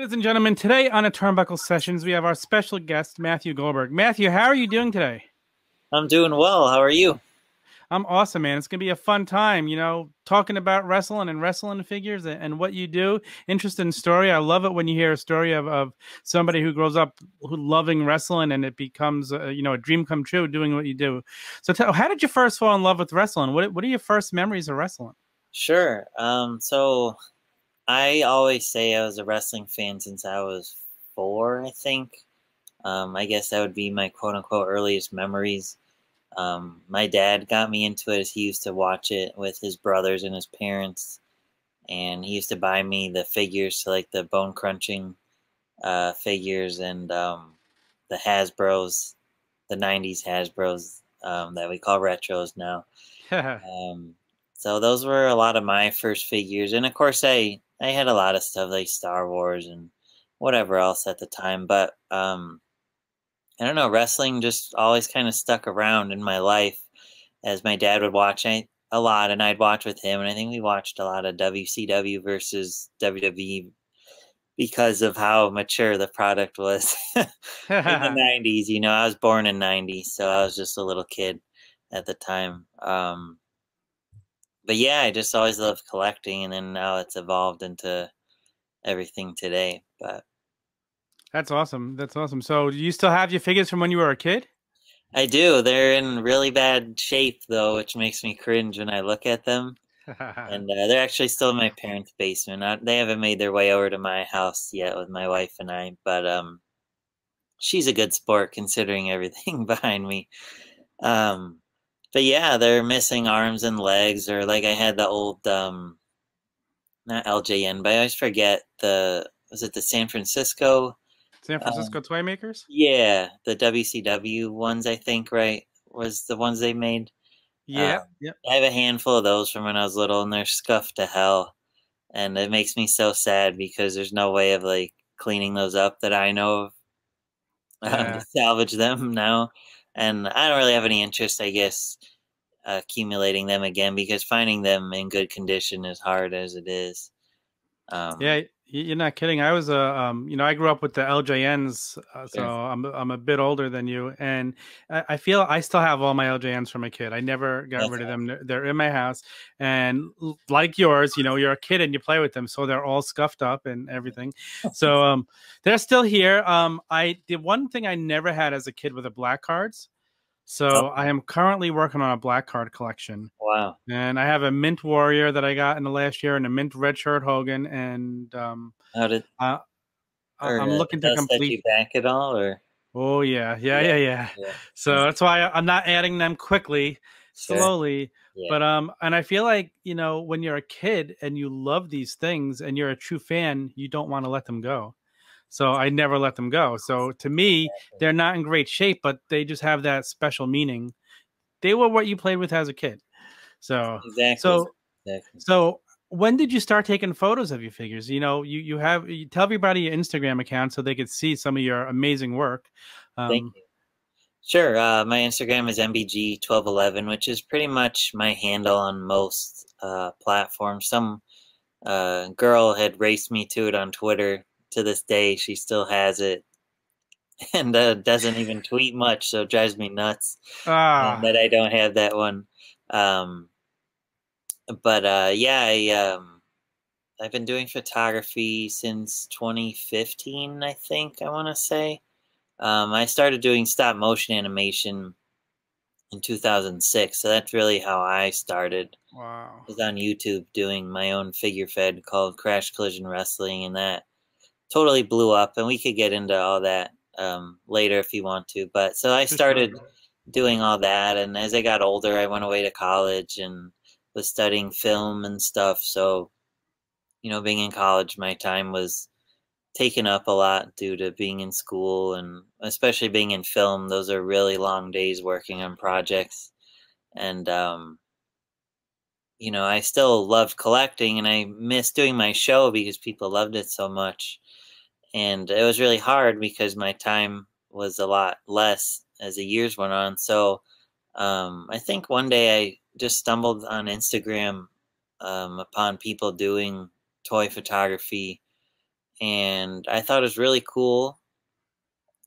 Ladies and gentlemen, today on a Turnbuckle Sessions, we have our special guest, Matthew Goldberg. Matthew, how are you doing today? I'm doing well. How are you? I'm awesome, man. It's going to be a fun time, talking about wrestling and wrestling figures and what you do. Interesting story. I love it when you hear a story of somebody who grows up loving wrestling and it becomes, a dream come true doing what you do. So how did you first fall in love with wrestling? What are your first memories of wrestling? Sure. So I always say I was a wrestling fan since I was 4, I think. I guess that would be my quote unquote earliest memories. My dad got me into it as he used to watch it with his brothers and his parents. And he used to buy me the figures, so like the bone crunching figures and the Hasbros, the 90s Hasbros that we call retros now. Um, so those were a lot of my first figures, and of course, I had a lot of stuff like Star Wars and whatever else at the time. But I don't know, wrestling just always kind of stuck around in my life, as my dad would watch a lot, and I'd watch with him. And I think we watched a lot of WCW versus WWE because of how mature the product was in the 90s. You know, I was born in 90, so I was just a little kid at the time. But yeah, I just always loved collecting, and then now it's evolved into everything today. But That's awesome. That's awesome. So do you still have your figures from when you were a kid? I do. They're in really bad shape, though, which makes me cringe when I look at them. And they're actually still in my parents' basement. They haven't made their way over to my house yet with my wife and I, but she's a good sport considering everything behind me. Um, but yeah, they're missing arms and legs, or like I had the old not LJN, but I always forget was it the San Francisco? San Francisco Toy Makers? Yeah, the WCW ones, I think, right? Was the ones they made. Yeah. Yep. I have a handful of those from when I was little, and they're scuffed to hell. And it makes me so sad because there's no way of like cleaning those up that I know of to Yeah. salvage them now. And I don't really have any interest, I guess, accumulating them again because finding them in good condition is hard as it is. Um, Yeah, you're not kidding. I was I grew up with the LJNs, so sure. I'm a bit older than you, and I feel I still have all my LJNs from a kid. I never got That's rid of them. They're in my house, and like yours, you're a kid and you play with them, so they're all scuffed up and everything. So they're still here. The one thing I never had as a kid were the black cards. Oh, So I am currently working on a black card collection. wow. And I have a mint warrior that I got in the last year and a mint red shirt Hogan. And How did, uh, or I'm did looking to that set you complete. back at all? Or, Oh, yeah. Yeah. yeah, Yeah. Yeah. yeah, So that's why I'm not adding them quickly, sure. slowly. Yeah, But, and I feel like, when you're a kid and you love these things and you're a true fan, you don't want to let them go. So I never let them go. So to me, they're not in great shape, but they just have that special meaning. They were what you played with as a kid. So, exactly. so Exactly. So when did you start taking photos of your figures? You tell everybody your Instagram account so they could see some of your amazing work. Thank Um, you. Sure. My Instagram is mbg1211, which is pretty much my handle on most platforms. Some girl had raced me to it on Twitter. To this day, she still has it and doesn't even tweet much, so it drives me nuts ah, that I don't have that one. Um, but yeah, I've been doing photography since 2015, I think I want to say. I started doing stop motion animation in 2006, so that's really how I started. wow. I was on YouTube doing my own figure fed called Crash Collision Wrestling, and that totally blew up. And we could get into all that later if you want to. But so I For sure. started doing all that, and as I got older, I went away to college and was studying film and stuff. So, being in college, my time was taken up a lot due to being in school and especially being in film. Those are really long days working on projects. And, I still loved collecting and I missed doing my show because people loved it so much. And it was really hard because my time was a lot less as the years went on. So I think one day I just stumbled on Instagram upon people doing toy photography and I thought it was really cool.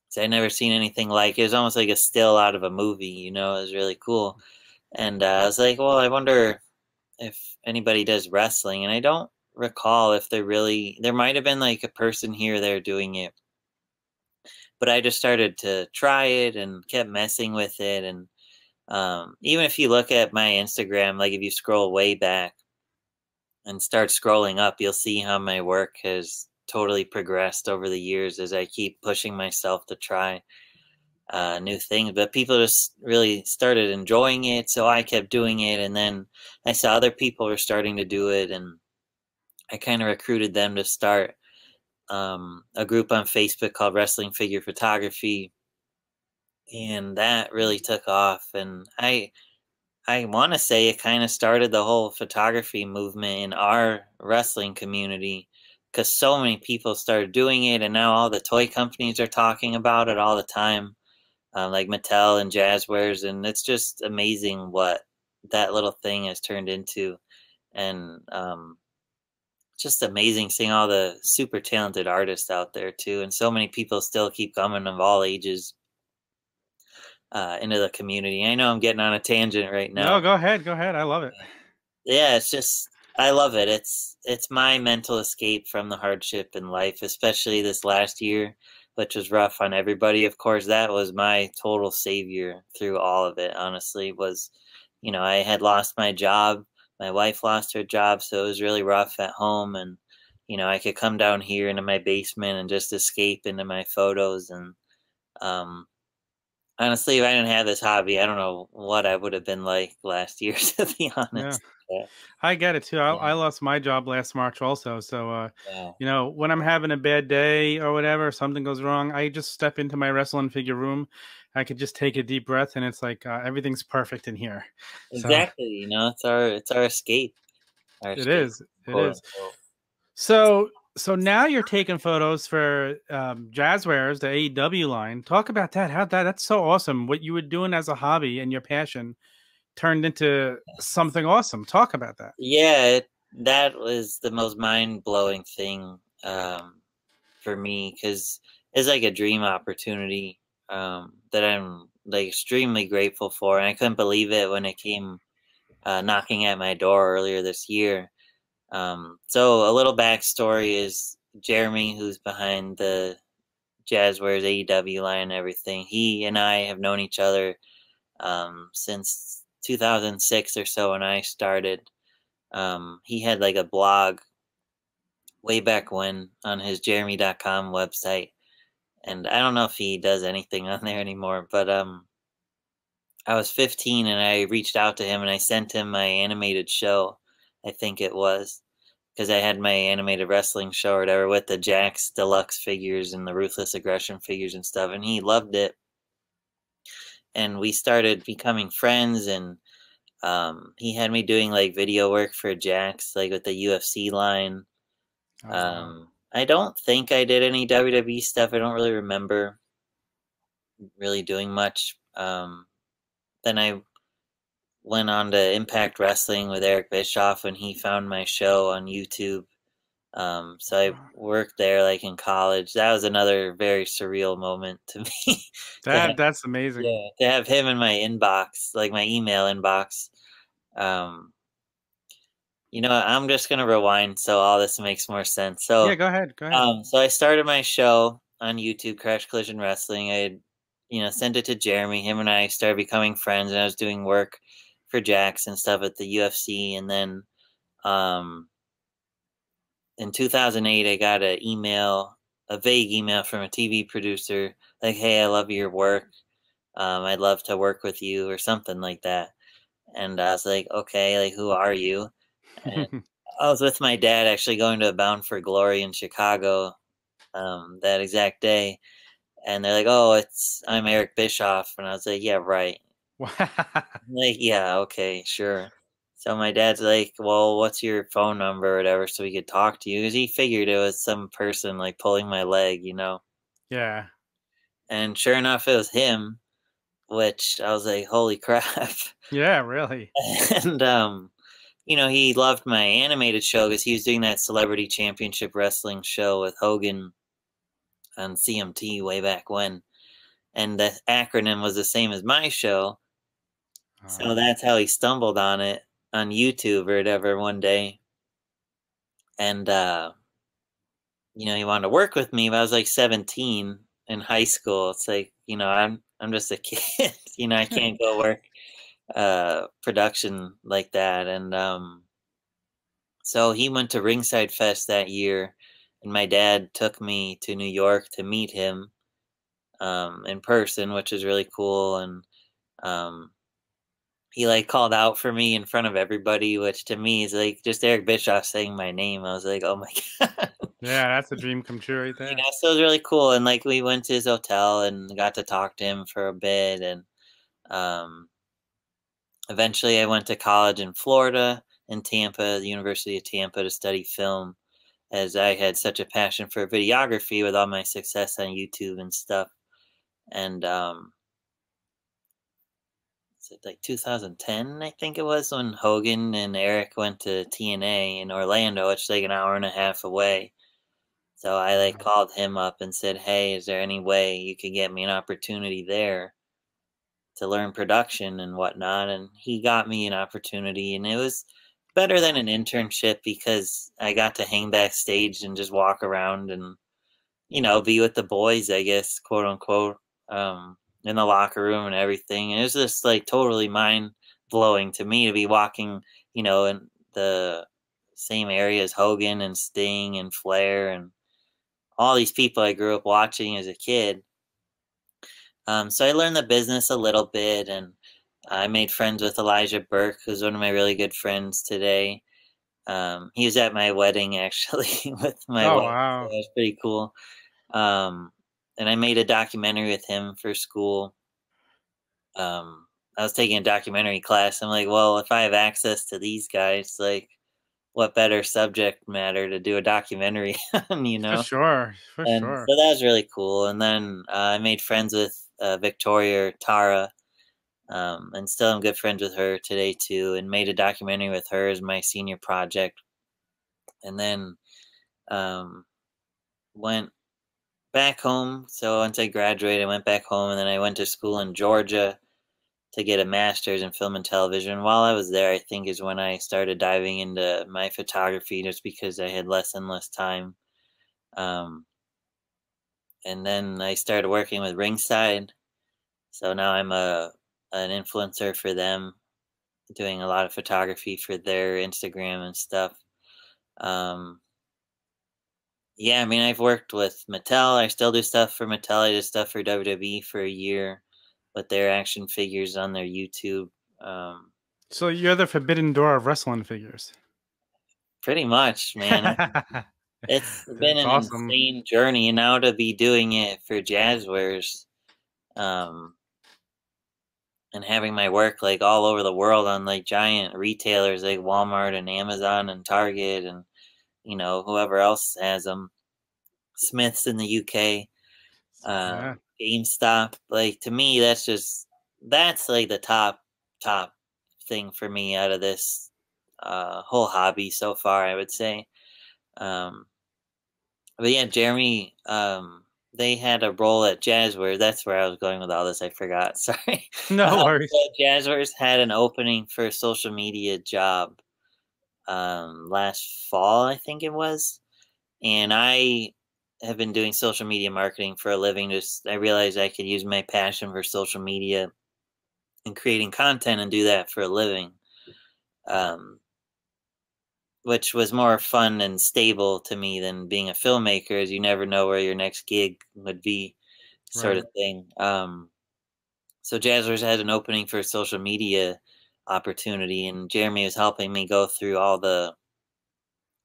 So I'd never seen anything like it. It was almost like a still out of a movie, you know. It was really cool. And I was like, well, I wonder if anybody does wrestling. And I don't recall if there might have been like a person here or there doing it. But I just started to try it and kept messing with it. And even if you look at my Instagram, like if you scroll way back and start scrolling up, you'll see how my work has totally progressed over the years as I keep pushing myself to try new things. But people just really started enjoying it, so I kept doing it, and then I saw other people were starting to do it, and I kind of recruited them to start a group on Facebook called Wrestling Figure Photography, and that really took off. And I want to say it kind of started the whole photography movement in our wrestling community because so many people started doing it, and now all the toy companies are talking about it all the time, like Mattel and Jazwares, and it's just amazing what that little thing has turned into, and just amazing seeing all the super talented artists out there too, and so many people still keep coming of all ages into the community. I know I'm getting on a tangent right now. No, go ahead. Go ahead. I love it. Yeah, it's just I love it. It's my mental escape from the hardship in life, especially this last year, which was rough on everybody. Of course, that was my total savior through all of it, honestly, was I had lost my job. My wife lost her job, so it was really rough at home, and I could come down here into my basement and just escape into my photos. And um honestly, if I didn't have this hobby, I don't know what I would have been like last year, to be Yeah. honest. Yeah. I get it too. I Yeah. lost my job last March also. So, Yeah. when I'm having a bad day or whatever, something goes wrong, I just step into my wrestling figure room. I could just take a deep breath, and it's like everything's perfect in here. So Exactly, it's our escape, it is. It quote is. unquote. So now you're taking photos for Jazwares, the AEW line. Talk about that. How that's so awesome. What you were doing as a hobby and your passion turned into something awesome. Talk about that. Yeah, that was the most mind-blowing thing for me because it's like a dream opportunity that I'm like extremely grateful for, and I couldn't believe it when it came knocking at my door earlier this year. So a little backstory is Jeremy, who's behind the Jazwares AEW line and everything. He and I have known each other since 2006 or so when I started. He had like a blog way back when on his jeremy.com website. And I don't know if he does anything on there anymore, but I was 15 and I reached out to him and I sent him my animated show, I think it was, because I had my animated wrestling show or whatever with the Jax Deluxe figures and the Ruthless Aggression figures and stuff, and he loved it. And we started becoming friends, and he had me doing like video work for Jax, like with the UFC line. Oh, wow. I don't think I did any WWE stuff. I don't really remember really doing much. Then I went on to Impact Wrestling with Eric Bischoff when he found my show on YouTube. So I worked there like in college. That was another very surreal moment to me. to have, That's amazing. yeah, to have him in my inbox, like my email inbox. Um, I'm just gonna rewind so all this makes more sense. Yeah, So, go ahead. Go ahead. so I started my show on YouTube, Crash Collision Wrestling. I had, sent it to Jeremy. Him and I started becoming friends, and I was doing work for Jax and stuff at the UFC. And then, um, in 2008, I got a vague email from a TV producer, like, "Hey, I love your work. I'd love to work with you," or something like that. And I was like, "Okay, like, who are you?" And I was with my dad actually going to a Bound for Glory in Chicago that exact day, and they're like, "Oh, I'm Eric Bischoff," and I was like, "Yeah, right." Wow. Like, "Yeah, okay, sure." So my dad's like, "Well, what's your phone number or whatever so we could talk to you?" Because he figured it was some person like pulling my leg. Yeah. And sure enough, it was him, which I was like, "Holy crap!" Yeah, really. And he loved my animated show because he was doing that Celebrity Championship Wrestling show with Hogan on CMT way back when. And the acronym was the same as my show. So that's how he stumbled on it on YouTube or whatever one day. And, he wanted to work with me, but I was like 17 in high school. It's like, I'm just a kid. I can't go work production like that. And so he went to Ringside Fest that year, and my dad took me to New York to meet him in person, which is really cool. And um, he like called out for me in front of everybody, which to me is like just Eric Bischoff saying my name. I was like, oh my god. Yeah, that's a dream come true right there. So it was really cool. And like we went to his hotel and got to talk to him for a bit. And um, eventually I went to college in Florida, in Tampa, the University of Tampa, to study film, as I had such a passion for videography with all my success on YouTube and stuff. And like 2010, I think it was, when Hogan and Eric went to TNA in Orlando, which is like an hour and a half away. So I like called him up and said, "Hey, is there any way you could get me an opportunity there to learn production and whatnot?" And he got me an opportunity, and it was better than an internship because I got to hang backstage and just walk around and be with the boys, I guess, quote unquote, in the locker room and everything. And it was just like totally mind blowing to me to be walking, in the same area as Hogan and Sting and Flair and all these people I grew up watching as a kid. So I learned the business a little bit, and I made friends with Elijah Burke, who's one of my really good friends today. He was at my wedding actually with my Oh, wife. So wow. that was pretty cool. And I made a documentary with him for school. I was taking a documentary class. I'm like, well, if I have access to these guys, like, what better subject matter to do a documentary on, For sure. For And sure. so that was really cool. And then I made friends with Victoria Tara, and still am good friends with her today too, and made a documentary with her as my senior project. And then um, went back home. So once I graduated, I went back home, and then I went to school in Georgia to get a master's in film and television. While I was there, I think is when I started diving into my photography, just because I had less and less time. Um, and then I started working with Ringside. So now I'm an influencer for them, doing a lot of photography for their Instagram and stuff. Um, yeah, I mean, I've worked with Mattel. I still do stuff for Mattel. I did stuff for WWE for a year with their action figures on their YouTube. Um, So you're the forbidden door of wrestling figures. Pretty much, man. It's been That's an awesome. insane journey, and now to be doing it for Jazwares, um, and having my work like all over the world on like giant retailers like Walmart and Amazon and Target and whoever else has them, Smiths in the UK, Yeah. GameStop. Like to me, that's like the top thing for me out of this whole hobby so far, I would say. Um, But yeah, Jeremy, they had a role at Jazwares. That's where I was going with all this. I forgot. Sorry. No worries. So Jazwares had an opening for a social media job last fall, I think it was. And I have been doing social media marketing for a living. Just I realized I could use my passion for social media and creating content and do that for a living. Um, which was more fun and stable to me than being a filmmaker, as you never know where your next gig would be, sort Right. of thing. So Jazzers had an opening for a social media opportunity, and Jeremy was helping me go through all the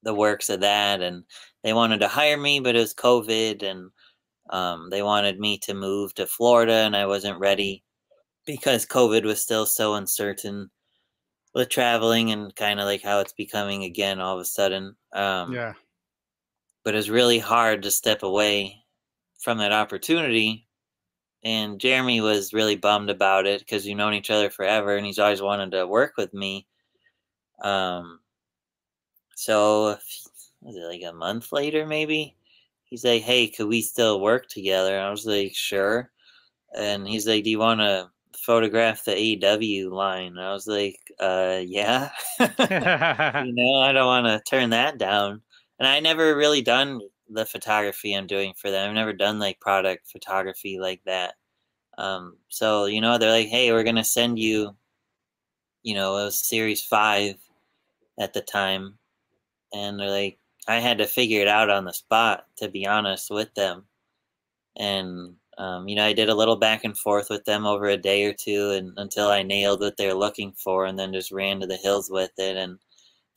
works of that, and they wanted to hire me, but it was COVID, and they wanted me to move to Florida, and I wasn't ready because COVID was still so uncertain with traveling and kind of like how it's becoming again all of a sudden. Yeah. But it's really hard to step away from that opportunity. And Jeremy was really bummed about it because we've known each other forever and he's always wanted to work with me. Um, so was it like a month later, maybe? He's like, "Hey, could we still work together?" And I was like, "Sure." And he's like, "Do you want to photograph the AEW line?" And I was like, "Yeah." I don't want to turn that down. And I never really done the photography I'm doing for them. I've never done like product photography like that. So they're like, "Hey, we're gonna send you," it was Series 5 at the time, and they're like, I had to figure it out on the spot, to be honest with them. And I did a little back and forth with them over a day or two, and until I nailed what they're looking for, and then just ran to the hills with it. And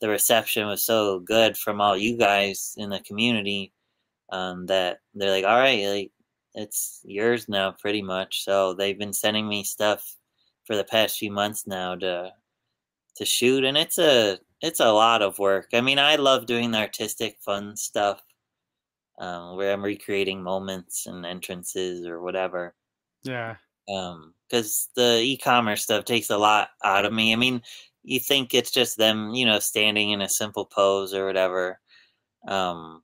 the reception was so good from all you guys in the community, that they're like, "All right, like it's yours now, pretty much." So they've been sending me stuff for the past few months now to shoot, and it's a lot of work. I mean, I love doing the artistic, fun stuff, where I'm recreating moments and entrances or whatever. Yeah. Because the e-commerce stuff takes a lot out of me. I mean, you think it's just them, standing in a simple pose or whatever. Um,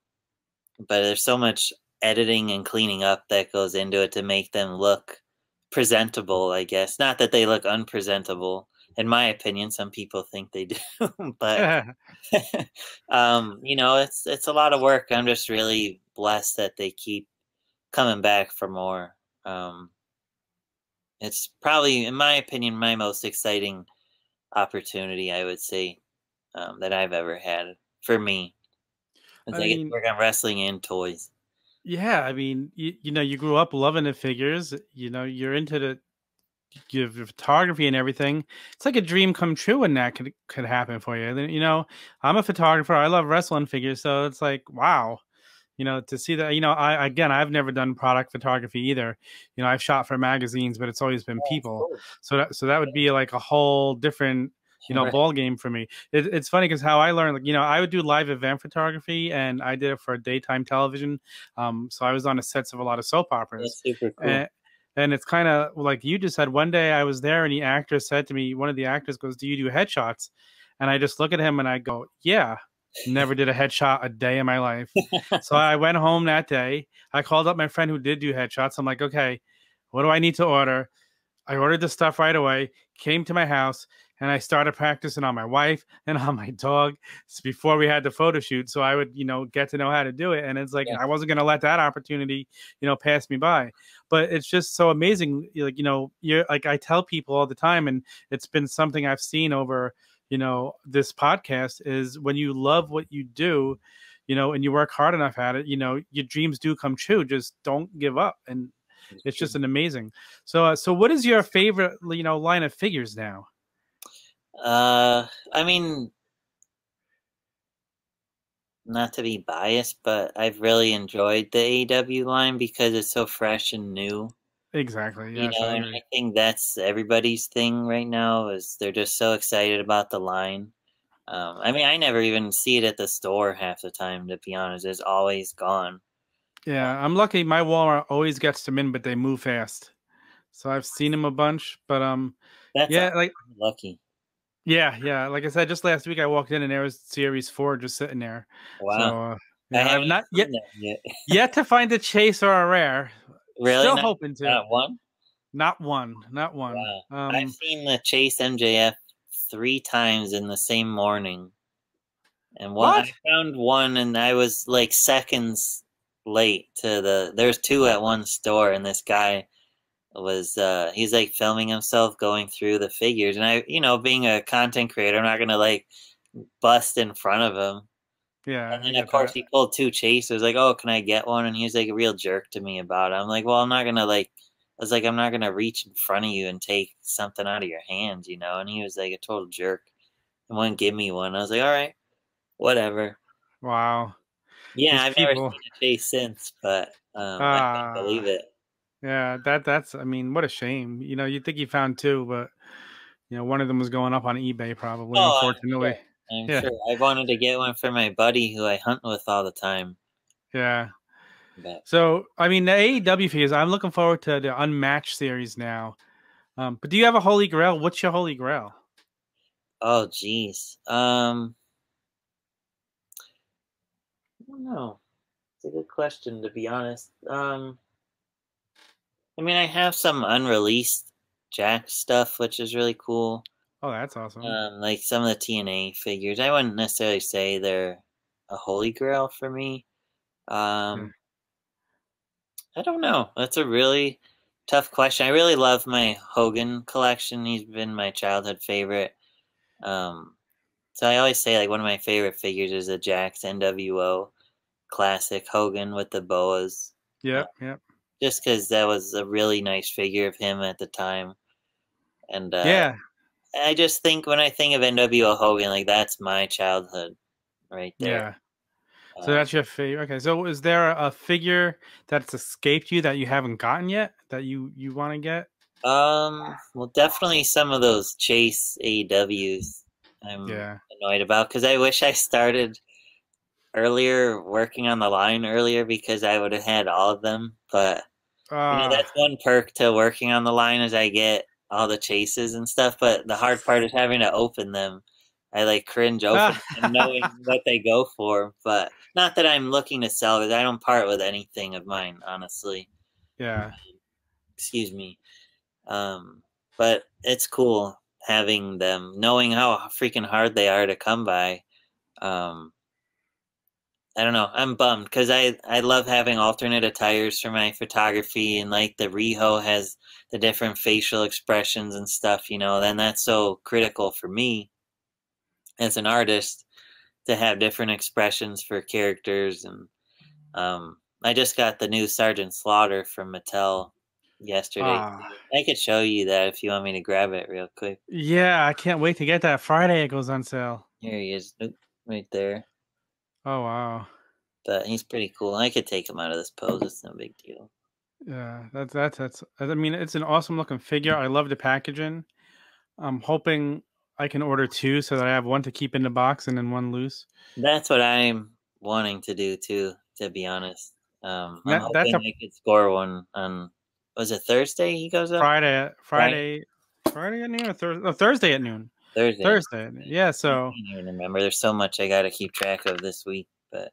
but there's so much editing and cleaning up that goes into it to make them look presentable, I guess. Not that they look unpresentable. In my opinion, some people think they do, but it's a lot of work. I'm just really blessed that they keep coming back for more. It's probably, in my opinion, my most exciting opportunity, I would say, that I've ever had for me. It's I like I get to mean, work on wrestling and toys. yeah, I mean, you grew up loving the figures, you're into your photography and everything. It's like a dream come true when that could happen for you. And then, I'm a photographer. I love wrestling figures, so it's like, wow, to see that, I've never done product photography either. I've shot for magazines, but it's always been Oh, that's people. cool. So that would be like a whole different, Right. ball game for me. It's funny because how I learned, like, I would do live event photography, and I did it for daytime television. So I was on the sets of a lot of soap operas. That's super cool. And it's kind of like you just said. One day I was there, and the actor said to me, one of the actors goes, "Do you do headshots?" And I just look at him and I go, "Yeah." Never did a headshot a day in my life. So I went home that day. I called up my friend who did do headshots. I'm like, "Okay, what do I need to order?" I ordered the stuff right away, came to my house, and I started practicing on my wife and on my dog before we had the photo shoot. So I would, get to know how to do it. And it's like, Yeah. I wasn't going to let that opportunity, pass me by. But it's just so amazing. Like, you're like, I tell people all the time, and it's been something I've seen over, this podcast, is when you love what you do, and you work hard enough at it, your dreams do come true. Just don't give up. And it's just an amazing. So what is your favorite, line of figures now? I mean, not to be biased, but I've really enjoyed the AEW line because it's so fresh and new. Exactly. Yes, I And agree. I think that's everybody's thing right now is they're just so excited about the line. I mean, I never even see it at the store half the time, to be honest. It's always gone. Yeah, I'm lucky. My Walmart always gets them in, but they move fast. So I've seen them a bunch, but That's yeah, like lucky. yeah. Like I said, just last week I walked in and there was Series 4 just sitting there. Wow. So I yeah, I've haven't not seen that yet. yet to find a chase or a rare. Really? Still Not, hoping to. not one? Not one, not one. Wow. I've seen the Chase MJF 3 times in the same morning. And I What? found one and I was like seconds late to there's two at one store, and this guy was he's like filming himself going through the figures, and I being a content creator, I'm not gonna like bust in front of him. Yeah, And I then of get course that. he pulled two chasers, like, "Oh, can I get one?" And he was like a real jerk to me about it. I'm like, "Well, I'm not gonna like," I was like, "I'm not gonna reach in front of you and take something out of your hands." And he was like a total jerk and wouldn't give me one. I was like, "All right, whatever." Wow. Yeah, These I've never people. seen a chase since, but I couldn't believe Ah. it. Yeah, that's I mean, what a shame. You'd think you found two, but one of them was going up on eBay probably, Oh, I'm unfortunately. sure. I'm Yeah. sure. I wanted to get one for my buddy who I hunt with all the time, Yeah. but So, I mean, the AEW figures, I'm looking forward to the Unmatched series now. But do you have a holy grail? What's your holy grail? Oh, geez. I don't know. It's a good question, to be honest. I mean, I have some unreleased Jack stuff, which is really cool. Oh, that's awesome. Like some of the TNA figures. I wouldn't necessarily say they're a holy grail for me. Yeah. Um, I don't know. That's a really tough question. I really love my Hogan collection. He's been my childhood favorite. Um, so I always say like one of my favorite figures is a Jakks NWO classic Hogan with the boas. Uh, Yep. Yep. just because that was a really nice figure of him at the time. And Yeah. I just think when I think of NWO Hogan, like that's my childhood right there. Yeah. So Um, that's your favorite. Okay. So is there a figure that's escaped you that you haven't gotten yet that you want to get? well, definitely some of those Chase AEWs I'm Yeah. annoyed about because I wish I started earlier working on the line earlier because I would have had all of them. But Ah. that's one perk to working on the line is I get all the chases and stuff. But the hard part is having to open them. I like cringe open and knowing what they go for. But not that I'm looking to sell because I don't part with anything of mine, honestly. Yeah. Excuse me. But it's cool having them, knowing how freaking hard they are to come by. Um, I don't know. I'm bummed because I love having alternate attires for my photography, and like the Riho has the different facial expressions and stuff. Then that's so critical for me as an artist to have different expressions for characters. And I just got the new Sergeant Slaughter from Mattel yesterday. Ah. I could show you that if you want me to grab it real quick. Yeah. I can't wait to get that. Friday it goes on sale. Here he is, oop, right there. Oh wow. But he's pretty cool. I could take him out of this pose. It's no big deal. Yeah. That's. I mean, it's an awesome looking figure. I love the packaging. I'm hoping I can order two so that I have one to keep in the box and then one loose. That's what I'm wanting to do too, to be honest. I'm That's hoping a I could score one on, was it Thursday he goes up? Friday. Friday? Friday at noon or Thursday at noon. Thursday. Thursday. Yeah. I So can't even remember. There's so much I got to keep track of this week. But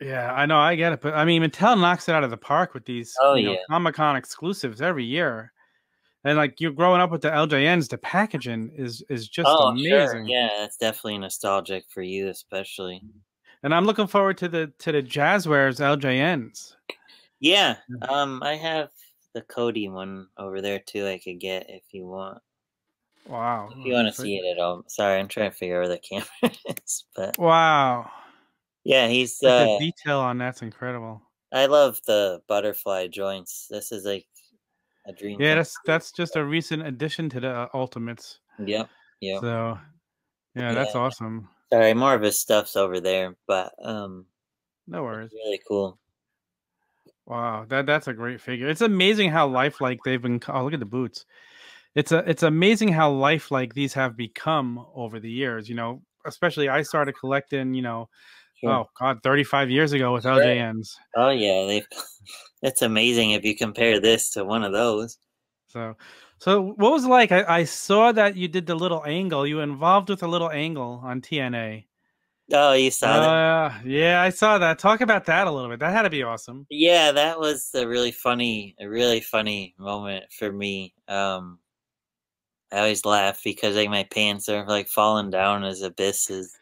yeah, I know, I get it, but I mean, Mattel knocks it out of the park with these, oh yeah. Comic Con exclusives every year. And like you're growing up with the LJNs, the packaging is just Oh sure. amazing. Yeah, it's definitely nostalgic for you, especially. And I'm looking forward to the Jazwares LJNs. Yeah. I have the Cody one over there too. I could get if you want. Wow. If you want to see it at all. Sorry, I'm trying to figure out where the camera is. But Wow. yeah, he's Like the detail on that's incredible. I love the butterfly joints. This is like a dream Yeah, come that's just a recent addition to the Ultimates. true. Yep. Yep. So, yeah, that's Yeah. awesome. Sorry, more of his stuff's over there, but No it's worries. really cool. Wow, that's a great figure. It's amazing how lifelike they've been. Oh, look at the boots. It's amazing how lifelike these have become over the years. Especially I started collecting. Sure. Oh God, 35 years ago with Sure. LJNs. Oh yeah, they've it's amazing if you compare this to one of those. So what was it like? I saw that you did the little angle. You were involved with a little angle on TNA. Oh, you saw that? Yeah, I saw that. Talk about that a little bit. That had to be awesome. Yeah, that was a really funny moment for me. I always laugh because like my pants are like falling down as Abyss is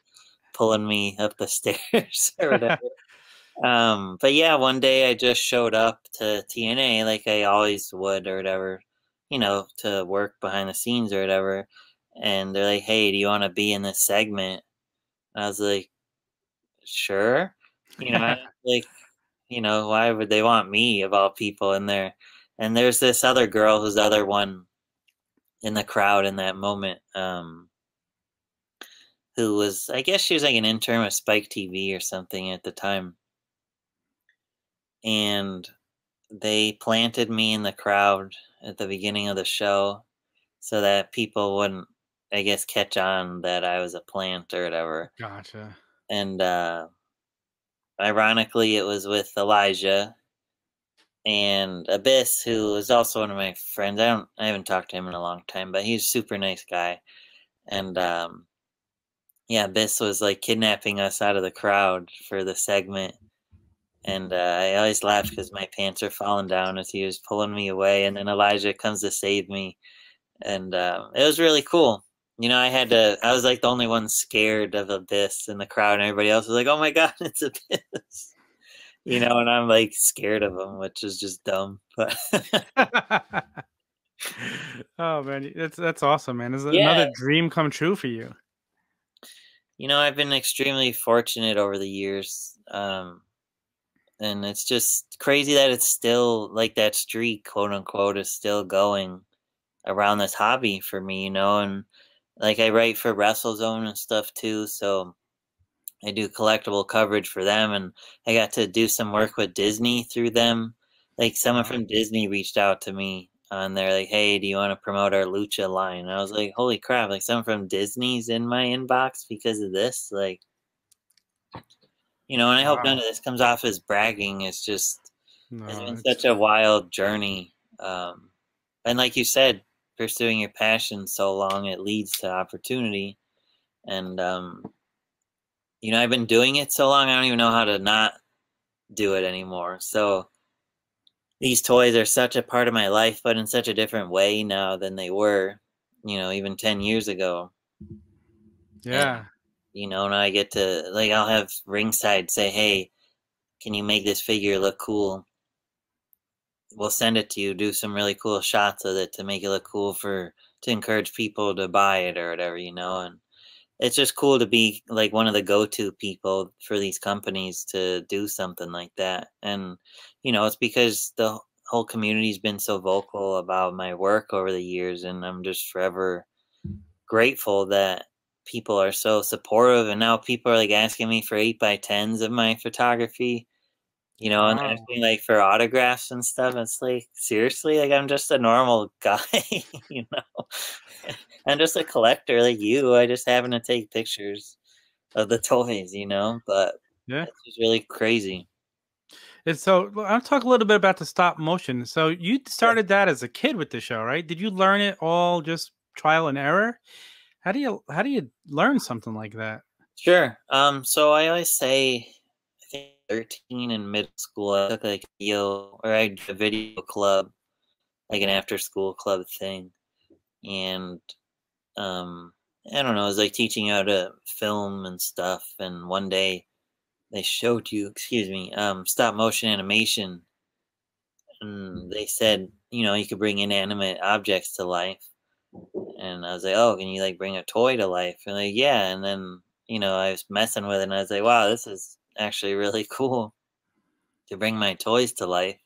pulling me up the stairs or whatever. But yeah, one day I just showed up to TNA like I always would or whatever, to work behind the scenes or whatever. And they're like, "Hey, do you want to be in this segment?" And I was like, "Sure." Like, why would they want me of all people in there? And there's this other girl who's the other one in the crowd in that moment, who was, I guess she was like an intern with Spike TV or something at the time. And they planted me in the crowd at the beginning of the show so that people wouldn't, I guess, catch on that I was a plant or whatever. Gotcha. And ironically, it was with Elijah and Abyss, who is also one of my friends. I haven't talked to him in a long time, but he's a super nice guy. And yeah, Biss was like kidnapping us out of the crowd for the segment. And I always laughed because my pants are falling down as he was pulling me away. And then Elijah comes to save me. And it was really cool. You know, I was like the only one scared of Abyss in the crowd, and everybody else was like, oh my God, it's Abyss. You know, and I'm like scared of him, which is just dumb. But Oh man, that's awesome, man. Is yeah, another dream come true for you? you know, I've been extremely fortunate over the years. And it's just crazy that it's still like that streak, quote unquote, is still going around this hobby for me, you know, and like I write for WrestleZone and stuff too, so I do collectible coverage for them, and I got to do some work with Disney through them. Like someone Wow. from Disney reached out to me and they're like, "Hey, do you want to promote our Lucha line?" And I was like, "Holy crap! Like someone from Disney's in my inbox because of this." Like, you know, and I hope none Wow. of this comes off as bragging. It's No, been it's such a wild journey. And like you said, pursuing your passion so long, it leads to opportunity. And you know, I've been doing it so long, I don't even know how to not do it anymore. So these toys are such a part of my life, but in such a different way now than they were, you know, even 10 years ago. And, yeah. you know, now I get to, like, I'll have Ringside say, hey, can you make this figure look cool? We'll send it to you, do some really cool shots of it to make it look cool to encourage people to buy it or whatever, you know. And it's just cool to be like one of the go-to people for these companies to do something like that. And you know, it's because the whole community's been so vocal about my work over the years, and I'm just forever grateful that people are so supportive. And now people are like asking me for 8x10s of my photography, you know, and Wow. asking like for autographs and stuff. It's like seriously, like I'm just a normal guy, you know. I'm just a collector like you. I just happen to take pictures of the toys, you know, but Yeah. it's just really crazy. And so I'll talk a little bit about the stop motion. So you Sure. started that as a kid with the show, right? Did you learn it all just trial and error? How do you learn something like that? Sure. So I always say, I think 13 in middle school, I took like I did a video club, like an after school club thing. And, um, I don't know, it was like teaching how to film and stuff. And one day they showed you, excuse me, stop motion animation. And they said, you know, you could bring inanimate objects to life. And I was like, oh, can you like bring a toy to life? And like, yeah. And then, you know, I was messing with it and I was like, wow, this is actually really cool to bring my toys to life.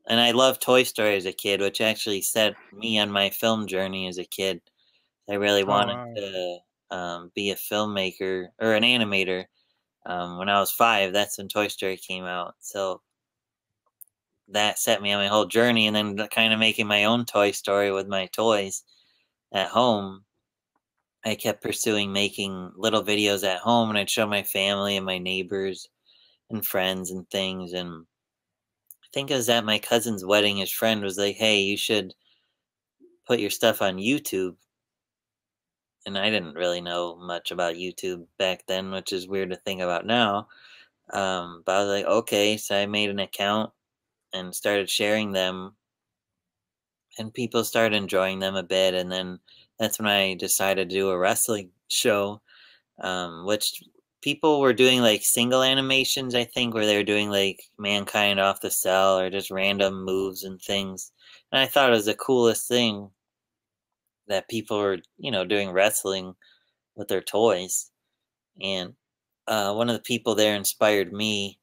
And I loved Toy Story as a kid, which actually set me on my film journey as a kid. I really Oh wanted wow. to be a filmmaker or an animator. When I was 5, that's when Toy Story came out. So that set me on my whole journey. And then kind of making my own Toy Story with my toys at home, I kept pursuing making little videos at home, and I'd show my family and my neighbors and friends and things. And I think it was at my cousin's wedding, his friend was like, hey, you should put your stuff on YouTube. And I didn't really know much about YouTube back then, which is weird to think about now. But I was like, okay. So I made an account and started sharing them, and people started enjoying them a bit. And then that's when I decided to do a wrestling show, which people were doing like single animations, I think, where they were doing like Mankind off the cell or just random moves and things. And I thought it was the coolest thing that people were, you know, doing wrestling with their toys. And one of the people there inspired me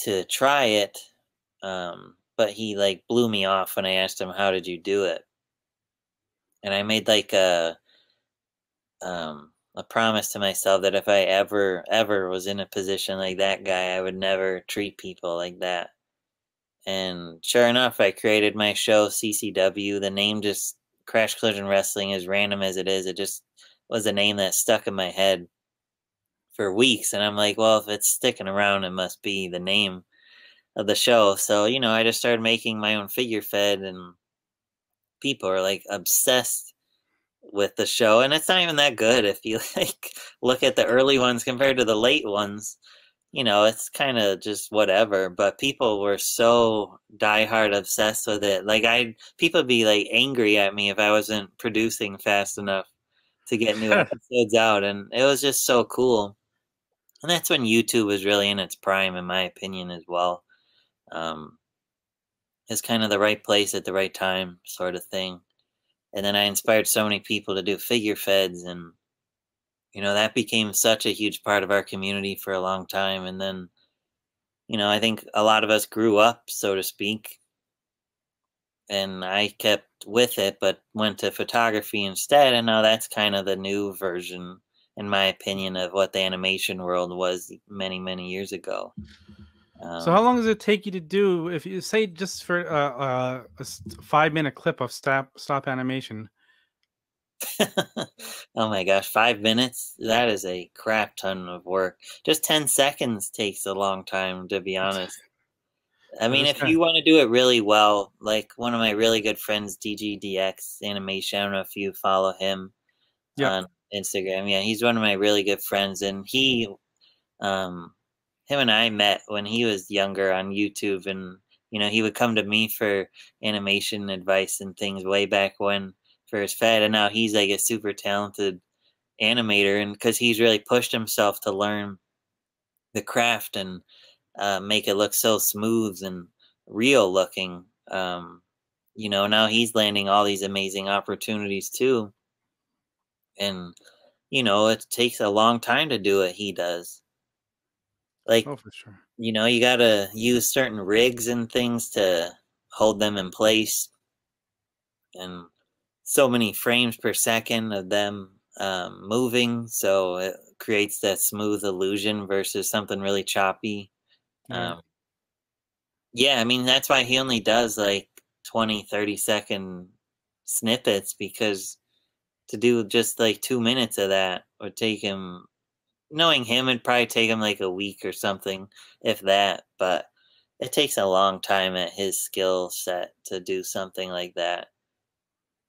to try it. But he like blew me off when I asked him, how did you do it? And I made like a promise to myself that if I ever was in a position like that guy, I would never treat people like that. And sure enough, I created my show CCW. The name just Crash Collision Wrestling, as random as it is, it just was a name that stuck in my head for weeks. And I'm like, well, if it's sticking around, it must be the name of the show. So, you know, I just started making my own figure fed, and people are like obsessed with the show, and it's not even that good if you like look at the early ones compared to the late ones. You know, it's kind of just whatever, but people were so diehard obsessed with it. Like people be like angry at me if I wasn't producing fast enough to get new episodes out, and it was just so cool. And that's when YouTube was really in its prime, in my opinion, as well. Um, it's kind of the right place at the right time, sort of thing. And then I inspired so many people to do figure feds, and that became such a huge part of our community for a long time. And then, I think a lot of us grew up, so to speak, and I kept with it, but went to photography instead. And now that's kind of the new version, in my opinion, of what the animation world was many, many years ago. So how long does it take you to do, if you say just for a 5-minute clip of stop animation? Oh my gosh, 5 minutes? That is a crap ton of work. Just 10 seconds takes a long time, to be honest. I mean, if you want to do it really well, like one of my really good friends, DGDX Animation, I don't know if you follow him on Instagram. Yeah, he's one of my really good friends, and him and I met when he was younger on YouTube, and he would come to me for animation advice and things way back when for his fed, and now he's like a super talented animator, and because he's really pushed himself to learn the craft and make it look so smooth and real looking. Now he's landing all these amazing opportunities too, and it takes a long time to do what he does. Like, Oh, for sure. you gotta use certain rigs and things to hold them in place, and so many frames per second of them moving, so it creates that smooth illusion versus something really choppy. Right. Yeah, I mean, that's why he only does like 20, 30-second snippets, because to do just like 2 minutes of that would take him, knowing him, it'd probably take him like a week or something, if that. But it takes a long time at his skill set to do something like that.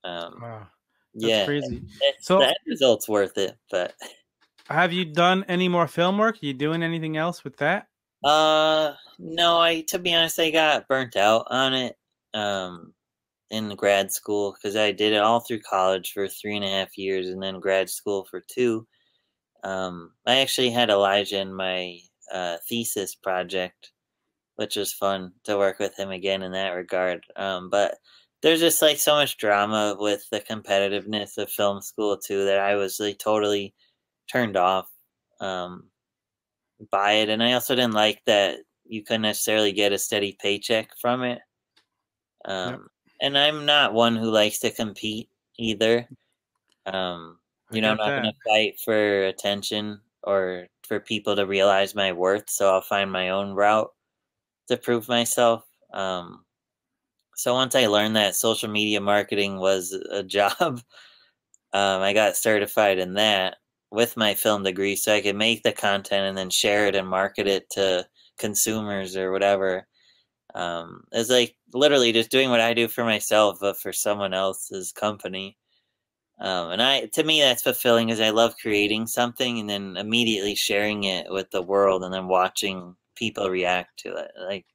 Wow, that's Yeah, crazy. it's So that result's worth it. But have you done any more film work? Are you doing anything else with that? no, to be honest, I got burnt out on it in grad school, because I did it all through college for 3.5 years, and then grad school for 2. I actually had Elijah in my thesis project, which was fun to work with him again in that regard. But there's just like so much drama with the competitiveness of film school too, that I was like totally turned off um, by it, and I also didn't like that you couldn't necessarily get a steady paycheck from it. Yep, And I'm not one who likes to compete either. Um, I I'm get not that. going to fight for attention or for people to realize my worth, so I'll find my own route to prove myself. So once I learned that social media marketing was a job, I got certified in that with my film degree, so I could make the content and then share it and market it to consumers or whatever. It's like literally just doing what I do for myself, but for someone else's company. And to me, that's fulfilling, because I love creating something and then immediately sharing it with the world, and then watching people react to it. Like,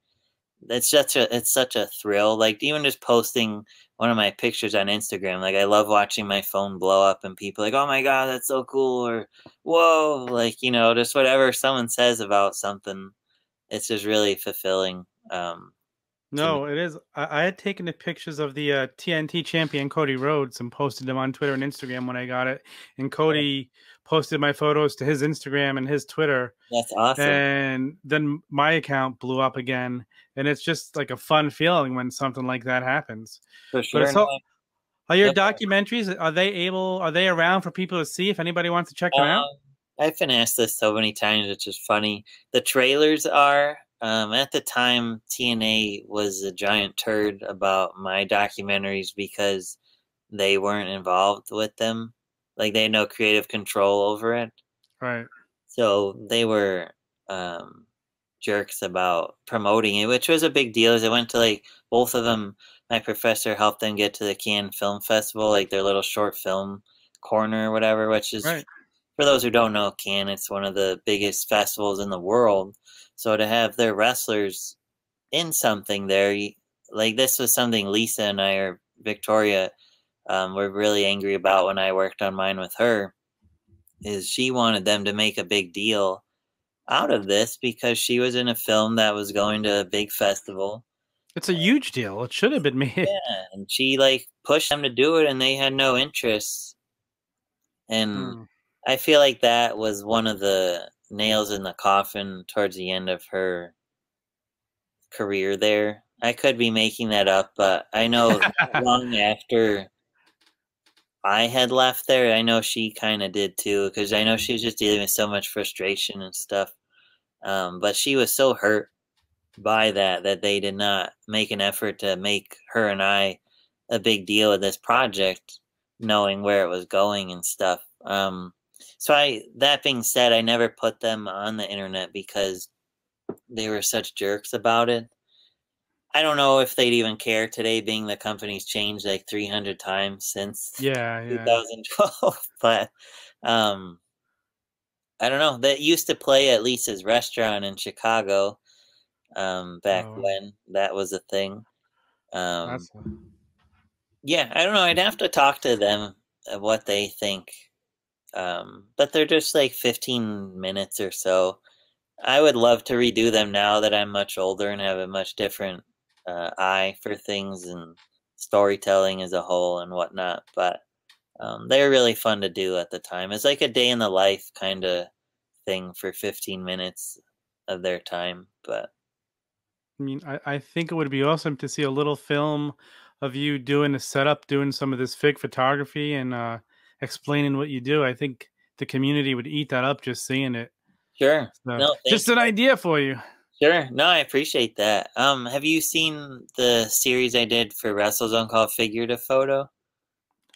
it's such a thrill. Like, even just posting one of my pictures on Instagram, like I love watching my phone blow up and people like, "Oh my god, that's so cool," or "Whoa," like, just whatever someone says about something. It's just really fulfilling to me. No, it is. I had taken the pictures of the TNT champion Cody Rhodes and posted them on Twitter and Instagram when I got it. And Cody posted my photos to his Instagram and his Twitter. That's awesome. And then my account blew up again. And it's just like a fun feeling when something like that happens. For But sure. it's so, are your Yep. documentaries, are they around for people to see if anybody wants to check them out? I've been asked this so many times, which is funny. The trailers are, at the time, TNA was a giant turd about my documentaries because they weren't involved with them. Like, they had no creative control over it. Right. So they were jerks about promoting it, which was a big deal. As I went to like both of them, my professor helped them get to the Cannes Film Festival, like their little short film Corner or whatever, which is, Right. for those who don't know, Cannes, it's one of the biggest festivals in the world. So to have their wrestlers in something there, like this was something Lisa and I, or Victoria, were really angry about when I worked on mine with her, is she wanted them to make a big deal out of this because she was in a film that was going to a big festival. It's a huge deal. It should have been made. Yeah, and she like pushed them to do it and they had no interest. And Hmm. I feel like that was one of the nails in the coffin towards the end of her career there. I could be making that up, but I know long after I had left there, I know she kind of did too, because I know she was just dealing with so much frustration and stuff. But she was so hurt by that they did not make an effort to make her and I a big deal with this project, knowing where it was going and stuff. That being said, I never put them on the internet because they were such jerks about it. I don't know if they'd even care today, being the company's changed like 300 times since Yeah. 2012. But I don't know. That used to play at Lisa's restaurant in Chicago, back Oh, when that was a thing. Um, that's yeah, I don't know. I'd have to talk to them what they think. But they're just like 15 minutes or so. I would love to redo them now that I'm much older and have a much different eye for things and storytelling as a whole and whatnot. But they're really fun to do at the time. It's like a day in the life kind of thing for 15 minutes of their time. But I mean, I think it would be awesome to see a little film of you doing a setup, doing some of this fig photography and explaining what you do. I think the community would eat that up just seeing it. sure. So, No, thank just an you. idea for you. Sure. No, I appreciate that. Have you seen the series I did for WrestleZone called Figure to Photo?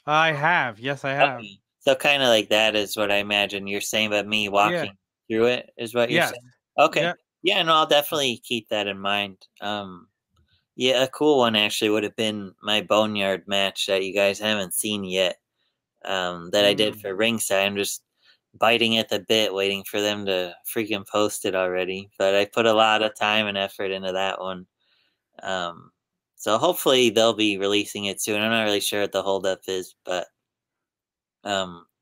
I have. Yes, I have. Okay. So kind of like that is what I imagine you're saying, but me Yeah. walking through it is what you're Yes. saying. Okay. Yeah. Yeah, no, I'll definitely keep that in mind. Yeah, a cool one actually would have been my Boneyard match that you guys haven't seen yet. That I did Mm. for Ringside. I'm just biting at the bit, waiting for them to freaking post it already. But I put a lot of time and effort into that one. Um, so hopefully they'll be releasing it soon. I'm not really sure what the holdup is, but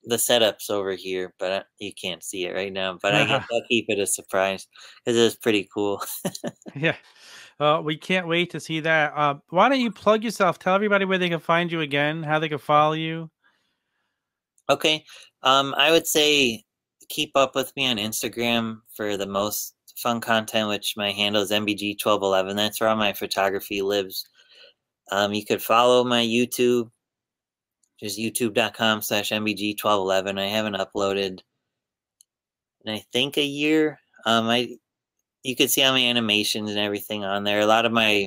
the setup's over here, but you can't see it right now. But I guess I'll keep it a surprise because it's pretty cool. Yeah. We can't wait to see that. Why don't you plug yourself? Tell everybody where they can find you again, how they can follow you. Okay. I would say keep up with me on Instagram for the most fun content, which my handle is MBG1211. That's where all my photography lives. You could follow my YouTube, just youtube.com/MBG1211. I haven't uploaded in I think a year. You could see all my animations and everything on there. A lot of my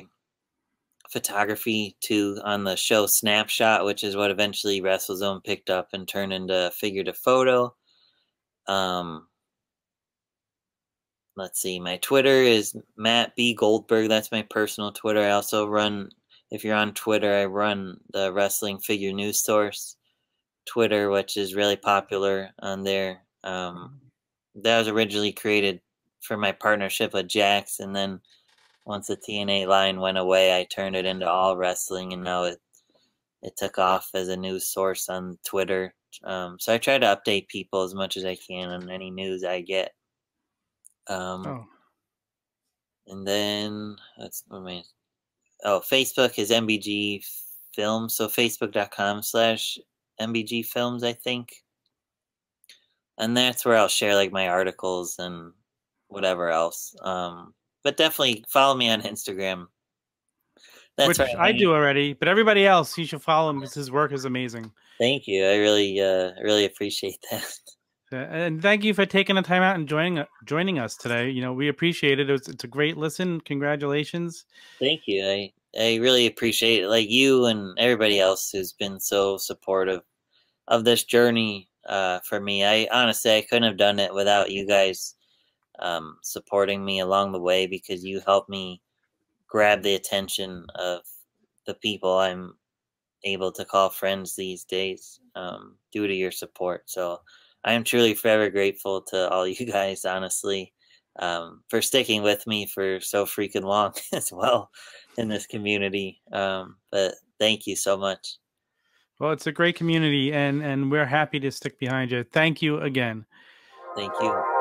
photography too on the show Snapshot, which is what eventually WrestleZone picked up and turned into Figure to Photo. Um, let's see, my Twitter is Matt B Goldberg. That's my personal Twitter. I also run, if you're on Twitter, I run the Wrestling Figure News Source Twitter, which is really popular on there. That was originally created for my partnership with Jax, and then once the TNA line went away, I turned it into all wrestling, and now it took off as a news source on Twitter. So I try to update people as much as I can on any news I get. Oh, And then that's what my Facebook is MBG Films, so facebook.com/MBG Films, I think. And that's where I'll share like my articles and whatever else. But definitely follow me on Instagram. That's which I right. do already, but everybody else, you should follow him because his work is amazing. Thank you. I really appreciate that. And thank you for taking the time out and joining us today. You know, we appreciate it. It's a great listen. Congratulations. Thank you. I really appreciate it. Like you and everybody else who's been so supportive of this journey for me. I honestly I couldn't have done it without you guys supporting me along the way because you helped me grab the attention of the people I'm able to call friends these days, due to your support. So I am truly forever grateful to all you guys, honestly, for sticking with me for so freaking long as well in this community. But thank you so much. Well, it's a great community, and we're happy to stick behind you. Thank you again. Thank you.